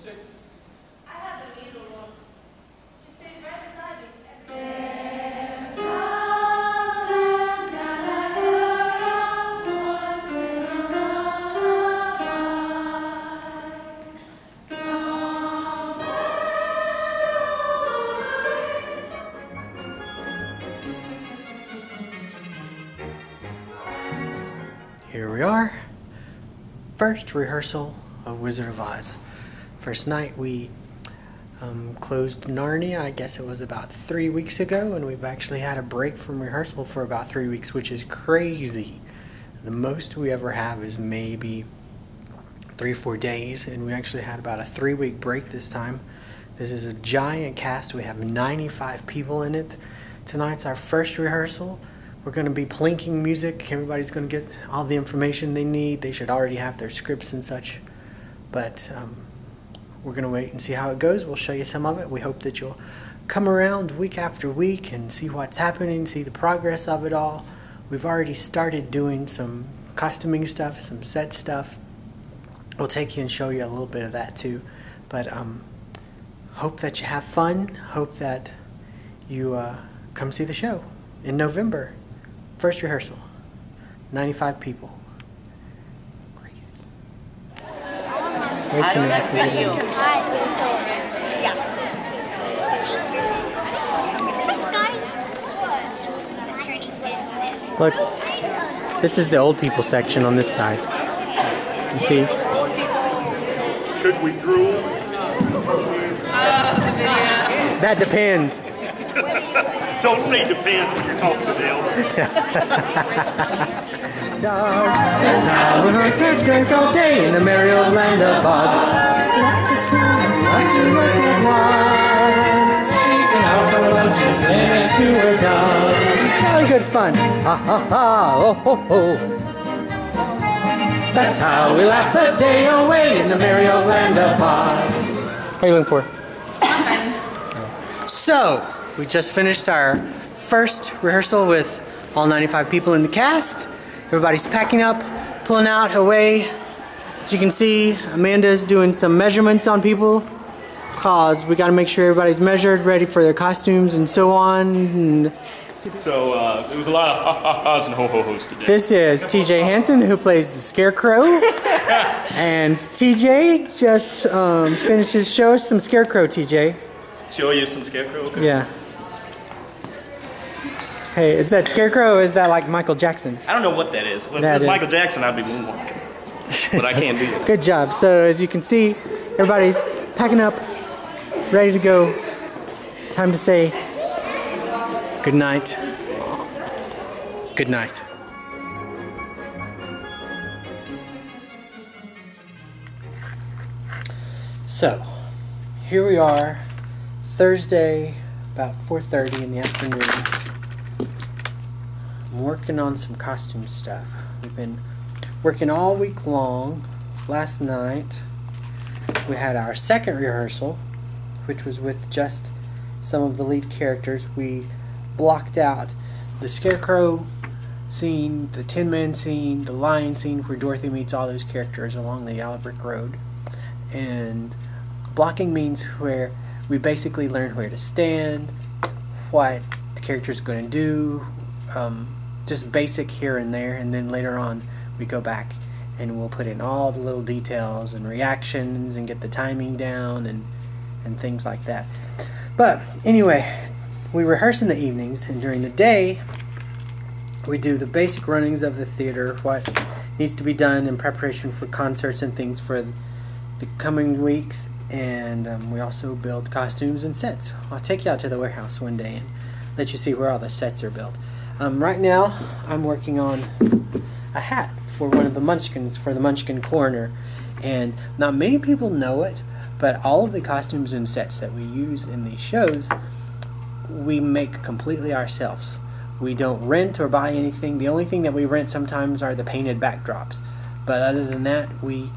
I had the measles once. She stayed right beside me. Here we are. First rehearsal of Wizard of Oz. First night we closed Narnia, I guess it was about 3 weeks ago, and we've actually had a break from rehearsal for about 3 weeks, which is crazy. The most we ever have is maybe 3 or 4 days, and we actually had about a 3-week break this time. This is a giant cast. We have 95 people in it. Tonight's our first rehearsal. We're going to be plinking music. Everybody's going to get all the information they need. They should already have their scripts and such. But we're going to wait and see how it goes. We'll show you some of it. We hope that you'll come around week after week and see what's happening, see the progress of it all. We've already started doing some costuming stuff, some set stuff. We'll take you and show you a little bit of that too. But hope that you have fun. Hope that you come see the show in November. First rehearsal, 95 people. Crazy. I don't like to meet you. Look, this is the old people section on this side. You see? Could we drool? That depends. Don't say depends when you're talking to the elders. That's how we work this great all day in the merry old land of Oz. Let the trance start to work at wine. Taking out for lunch and playing till we're done. Jolly good fun. Ha ha ha, oh ho ho. That's how we laugh the day away in the merry old land of Oz. What are you looking for? So, we just finished our first rehearsal with all 95 people in the cast. Everybody's packing up, pulling out, away. As you can see, Amanda's doing some measurements on people because we got to make sure everybody's measured, ready for their costumes and so on. And so, there was a lot of ha-ha-has and ho-ho-hos today. this is TJ Hansen, who plays the Scarecrow. And TJ just finishes. Show us some Scarecrow, TJ. Show you some Scarecrow? Okay. Yeah. Hey, is that Scarecrow or is that like Michael Jackson? I don't know what that is. If That it was is. Michael Jackson, I'd be moonwalking. But I can't do that. Good job. So as you can see, everybody's packing up, ready to go. Time to say good night. Good night. So, here we are, Thursday, about 4:30 in the afternoon. I'm working on some costume stuff. We've been working all week long. Last night, we had our second rehearsal, which was with just some of the lead characters. We blocked out the Scarecrow scene, the Tin Man scene, the Lion scene, where Dorothy meets all those characters along the Yellow Brick Road. And blocking means where we basically learn where to stand, what the character's going to do, just basic here and there, and then later on we go back and we'll put in all the little details and reactions and get the timing down and things like that. But anyway, we rehearse in the evenings, and during the day we do the basic runnings of the theater, what needs to be done in preparation for concerts and things for the coming weeks, and we also build costumes and sets. I'll take you out to the warehouse one day and let you see where all the sets are built. Right now I'm working on a hat for one of the Munchkins, for the Munchkin Corner, and not many people know it, but all of the costumes and sets that we use in these shows we make completely ourselves. We don't rent or buy anything. The only thing that we rent sometimes are the painted backdrops, but other than that we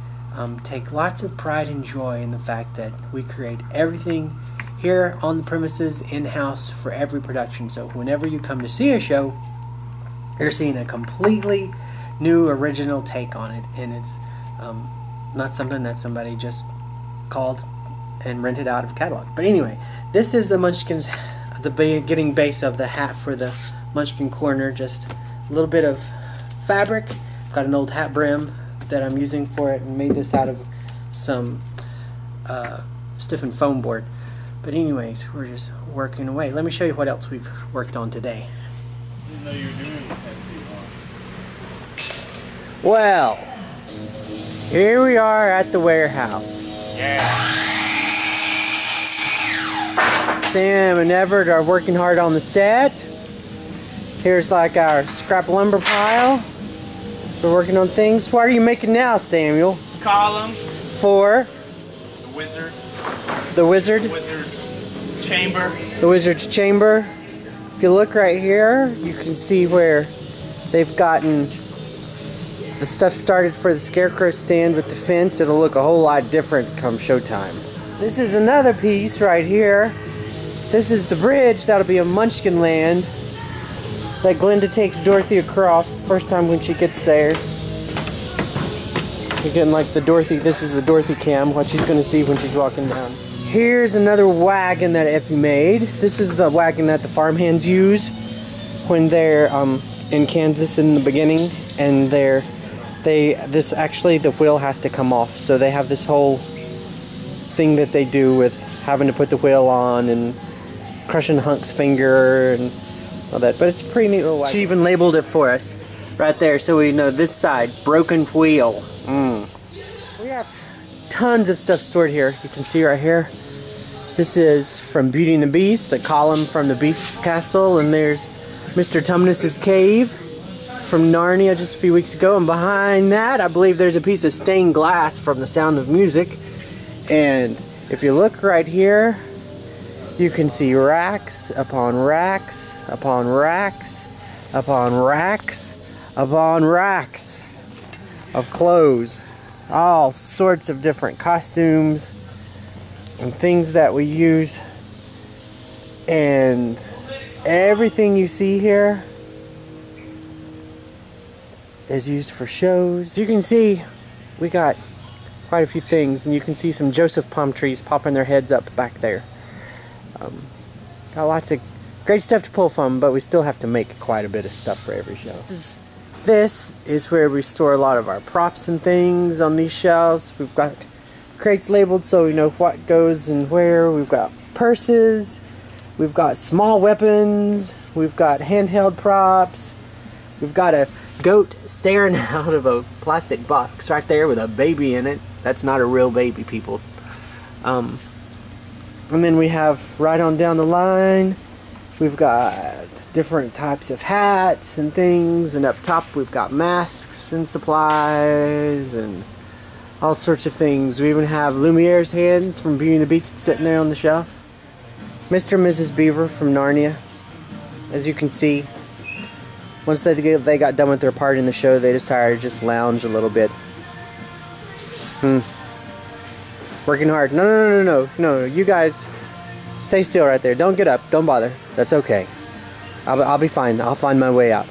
take lots of pride and joy in the fact that we create everything here on the premises in-house for every production. So whenever you come to see a show, you're seeing a completely new original take on it, and it's not something that somebody just called and rent it out of catalog. But anyway, this is the Munchkins, the beginning base of the hat for the Munchkin corner. Just a little bit of fabric. Got an old hat brim that I'm using for it, and made this out of some stiffened foam board. But anyways, we're just working away. Let me show you what else we've worked on today. I didn't know you were doing it. Well, here we are at the warehouse. Yeah. Sam and Everett are working hard on the set. Here's like our scrap lumber pile. We're working on things. What are you making now, Samuel? Columns. For? The wizard. The wizard? The wizard's chamber. The wizard's chamber. If you look right here, you can see where they've gotten the stuff started for the scarecrow stand with the fence. It'll look a whole lot different come showtime. This is another piece right here. This is the bridge that'll be in Munchkin Land that Glenda takes Dorothy across the first time when she gets there. You're getting like the Dorothy, this is the Dorothy cam, what she's gonna see when she's walking down. Here's another wagon that Effie made. This is the wagon that the farmhands use when they're in Kansas in the beginning, and this actually the wheel has to come off, so they have this whole thing that they do with having to put the wheel on and crushing Hunk's finger and all that. But it's a pretty neat little wagon. She even labeled it for us right there, so we know this side, broken wheel. We have tons of stuff stored here. You can see right here. This is from Beauty and the Beast, a column from the Beast's Castle, and there's Mr. Tumnus's cave from Narnia just a few weeks ago, and behind that I believe there's a piece of stained glass from The Sound of Music. And if you look right here, you can see racks upon racks upon racks upon racks upon racks of clothes. All sorts of different costumes and things that we use. And everything you see here is used for shows. You can see we got quite a few things, and you can see some Joseph palm trees popping their heads up back there. Got lots of great stuff to pull from, but we still have to make quite a bit of stuff for every show. This is where we store a lot of our props and things on these shelves. We've got crates labeled so we know what goes and where. We've got purses, we've got small weapons, we've got handheld props, we've got a goat staring out of a plastic box right there with a baby in it. That's not a real baby, people. And then we have right on down the line, we've got different types of hats and things, and up top we've got masks and supplies and all sorts of things. We even have Lumiere's hands from Beauty and the Beast sitting there on the shelf. Mr. and Mrs. Beaver from Narnia. As you can see, once they got done with their part in the show, they decided to just lounge a little bit. Working hard. No, you guys stay still right there. Don't get up. Don't bother. That's okay. I'll be fine. I'll find my way out.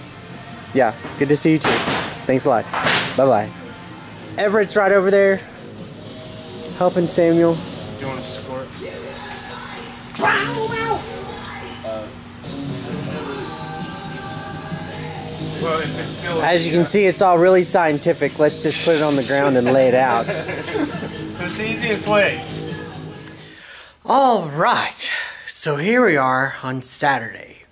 Yeah, good to see you too. Thanks a lot. Bye-bye. Everett's right over there helping Samuel. You want to squirt? Well, if it's still as you can see, it's all really scientific. Let's just put it on the ground and lay it out. It's the easiest way. Alright, so here we are on Saturday.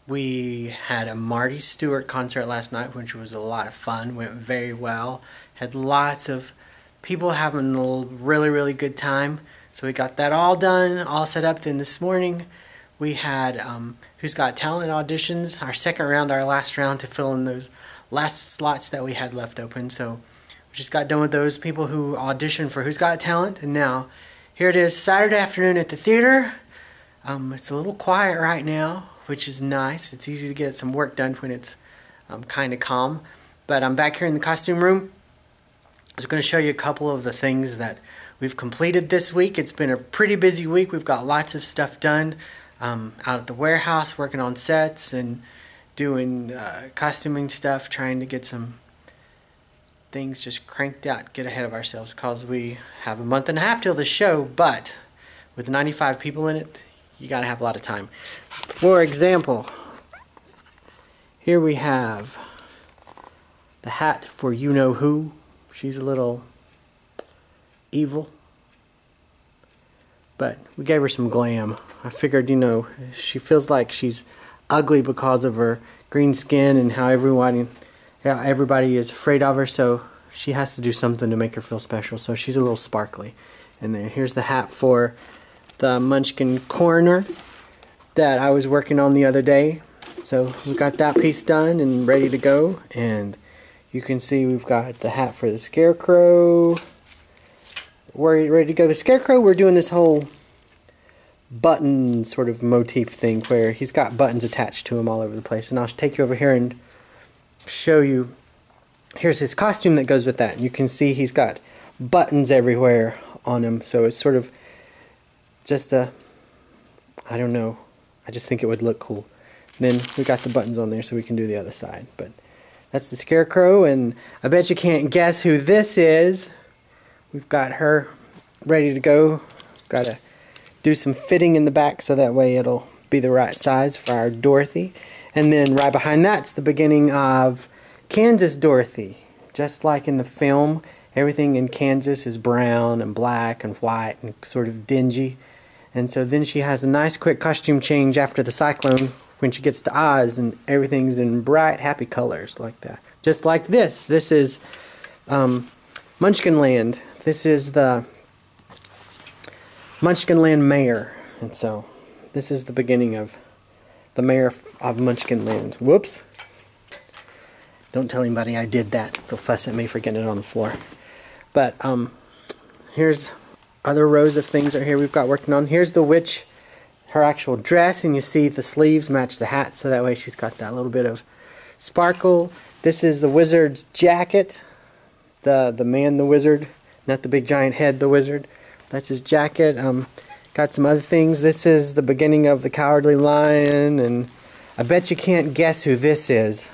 We had a Marty Stewart concert last night, which was a lot of fun. Went very well. Had lots of people having a really, really good time. So we got that all done, all set up. Then this morning we had Who's Got Talent auditions, our second round, our last round, to fill in those last slots that we had left open. So we just got done with those people who auditioned for Who's Got Talent. And now here it is, Saturday afternoon at the theater. It's a little quiet right now, which is nice. It's easy to get some work done when it's kind of calm. But I'm back here in the costume room. I was going to show you a couple of the things that we've completed this week. It's been a pretty busy week. We've got lots of stuff done out at the warehouse, working on sets and doing costuming stuff, trying to get some things just cranked out, get ahead of ourselves, because we have a month and a half till the show. But with 95 people in it, you gotta have a lot of time. For example, here we have the hat for you-know-who. She's a little evil, but we gave her some glam. I figured, you know, she feels like she's ugly because of her green skin and how everybody is afraid of her, so she has to do something to make her feel special. So she's a little sparkly. And then here's the hat for the Munchkin corner that I was working on the other day. So we got that piece done and ready to go. And you can see we've got the hat for the Scarecrow. We're ready to go. The Scarecrow, we're doing this whole button sort of motif thing where he's got buttons attached to him all over the place. And I'll take you over here and show you. Here's his costume that goes with that. You can see he's got buttons everywhere on him. So it's sort of just a, I don't know, I just think it would look cool. Then we got the buttons on there so we can do the other side. But that's the Scarecrow, and I bet you can't guess who this is. We've got her ready to go. Got to do some fitting in the back so that way it'll be the right size for our Dorothy. And then right behind that's the beginning of Kansas Dorothy. Just like in the film, everything in Kansas is brown and black and white and sort of dingy. And so then she has a nice quick costume change after the cyclone when she gets to Oz, and everything's in bright, happy colors like that. Just like this. This is Munchkinland. This is the Munchkinland mayor. And so this is the beginning of the mayor of Munchkinland. Whoops. Don't tell anybody I did that. They'll fuss at me for getting it on the floor. But here's other rows of things right here we've got working on. Here's the witch, her actual dress, and you see the sleeves match the hat, so that way she's got that little bit of sparkle. This is the wizard's jacket. The man, the wizard, not the big giant head, the wizard. That's his jacket. Got some other things. This is the beginning of the Cowardly Lion, and I bet you can't guess who this is.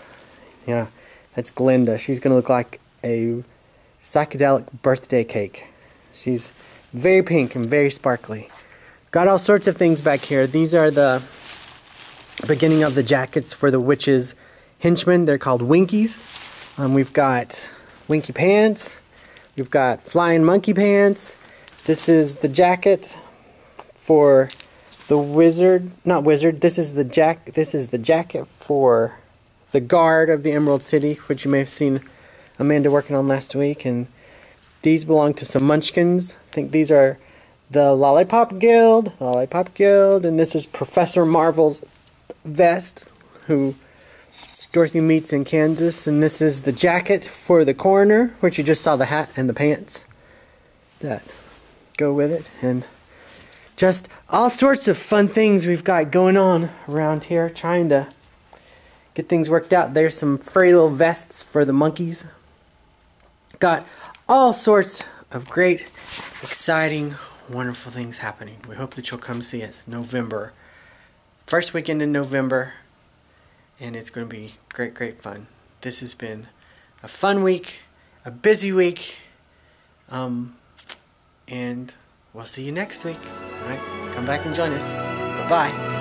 Yeah, that's Glinda. She's going to look like a psychedelic birthday cake. She's very pink and very sparkly. Got all sorts of things back here. These are the beginning of the jackets for the witch's henchmen. They're called Winkies. We've got Winky pants. We've got flying monkey pants. This is the jacket for the wizard. Not wizard. This is the jacket for the guard of the Emerald City, which you may have seen Amanda working on last week. And these belong to some Munchkins. I think these are the Lollipop Guild, and this is Professor Marvel's vest, who Dorothy meets in Kansas, and this is the jacket for the coroner, which you just saw the hat and the pants that go with it, and just all sorts of fun things we've got going on around here, trying to get things worked out. There's some furry little vests for the monkeys. Got all sorts of great, exciting, wonderful things happening. We hope that you'll come see us November. First weekend in November. And it's going to be great, great fun. This has been a fun week, a busy week. And we'll see you next week. Alright, come back and join us. Bye-bye.